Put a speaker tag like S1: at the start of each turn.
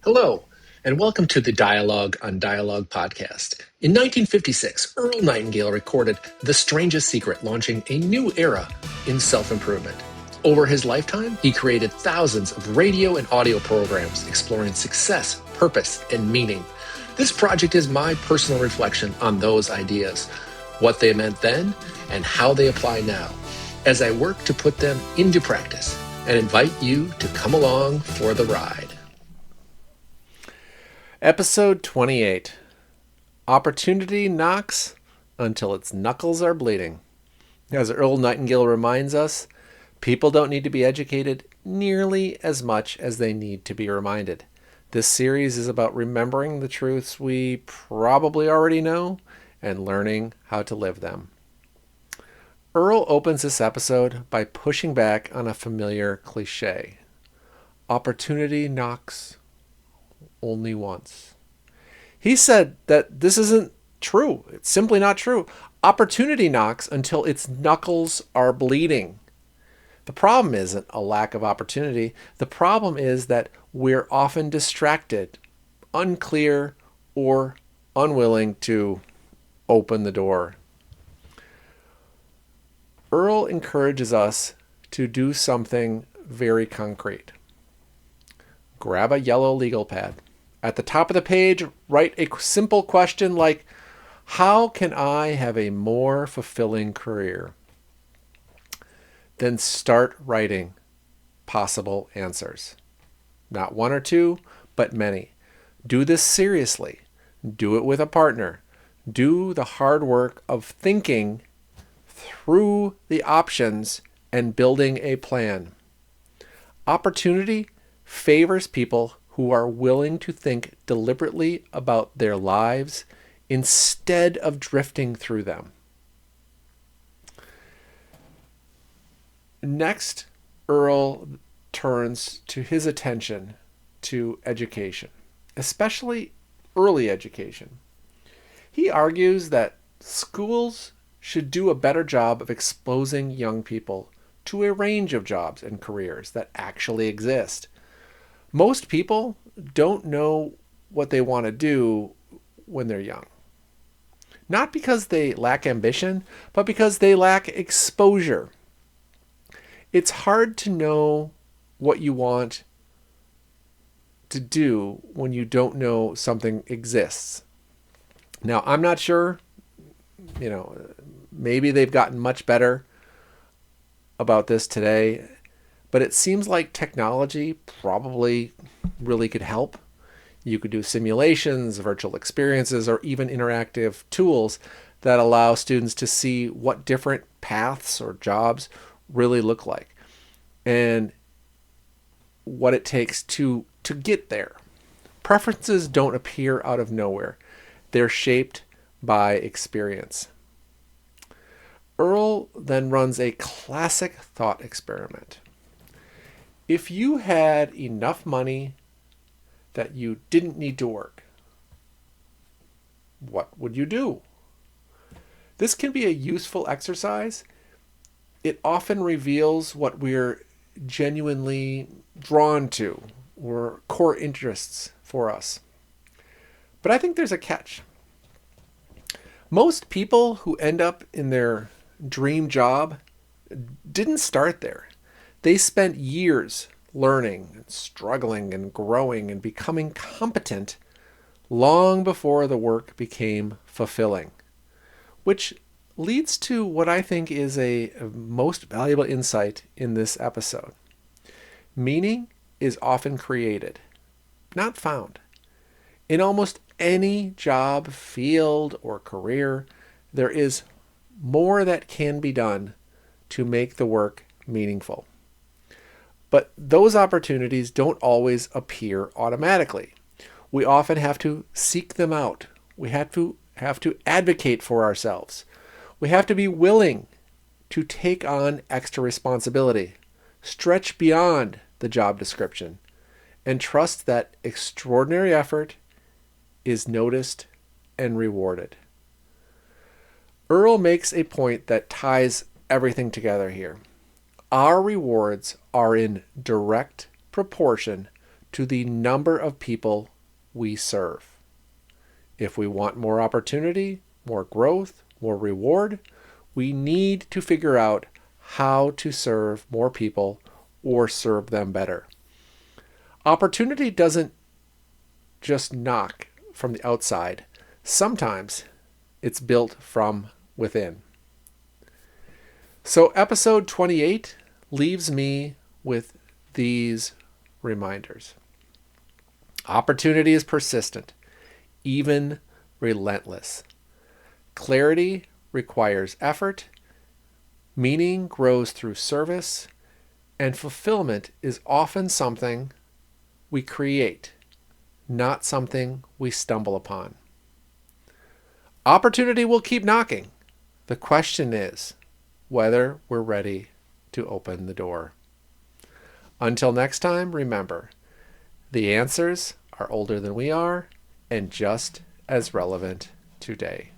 S1: Hello, and welcome to the Dialogue on Dialogue podcast. In 1956, Earl Nightingale recorded The Strangest Secret, launching a new era in self-improvement. Over his lifetime, he created thousands of radio and audio programs exploring success, purpose, and meaning. This project is my personal reflection on those ideas, what they meant then, and how they apply now, as I work to put them into practice and invite you to come along for the ride.
S2: Episode 28. Opportunity knocks until its knuckles are bleeding. As Earl Nightingale reminds us, people don't need to be educated nearly as much as they need to be reminded. This series is about remembering the truths we probably already know and learning how to live them. Earl opens this episode by pushing back on a familiar cliche. Opportunity knocks only once. He said that this isn't true. It's simply not true. Opportunity knocks until its knuckles are bleeding. The problem isn't a lack of opportunity. The problem is that we're often distracted, unclear, or unwilling to open the door. Earl encourages us to do something very concrete. Grab a yellow legal pad. At the top of the page, write a simple question like, how can I have a more fulfilling career? Then start writing possible answers. Not one or two, but many. Do this seriously. Do it with a partner. Do the hard work of thinking through the options and building a plan. Opportunity favors people who are willing to think deliberately about their lives instead of drifting through them. Next, Earl turns to his attention to education, especially early education. He argues that schools should do a better job of exposing young people to a range of jobs and careers that actually exist. Most people don't know what they want to do when they're young. Not because they lack ambition, but because they lack exposure. It's hard to know what you want to do when you don't know something exists. Now, I'm not sure, maybe they've gotten much better about this today, but it seems like technology probably really could help. You could do simulations, virtual experiences, or even interactive tools that allow students to see what different paths or jobs really look like and what it takes to get there. Preferences don't appear out of nowhere. They're shaped by experience. Earl then runs a classic thought experiment. If you had enough money that you didn't need to work, what would you do? This can be a useful exercise. It often reveals what we're genuinely drawn to or core interests for us. But I think there's a catch. Most people who end up in their dream job didn't start there. They spent years learning and struggling and growing and becoming competent long before the work became fulfilling, which leads to what I think is a most valuable insight in this episode. Meaning is often created, not found. In almost any job, field, or career, there is more that can be done to make the work meaningful. But those opportunities don't always appear automatically. We often have to seek them out. We have to advocate for ourselves. We have to be willing to take on extra responsibility, stretch beyond the job description, and trust that extraordinary effort is noticed and rewarded. Earl makes a point that ties everything together here. Our rewards are in direct proportion to the number of people we serve. If we want more opportunity, more growth, more reward, we need to figure out how to serve more people or serve them better. Opportunity doesn't just knock from the outside. Sometimes it's built from within. So episode 28 leaves me with these reminders. Opportunity is persistent, even relentless. Clarity requires effort. Meaning grows through service. And fulfillment is often something we create, not something we stumble upon. Opportunity will keep knocking. The question is whether we're ready to open the door. Until next time, remember, the answers are older than we are and just as relevant today.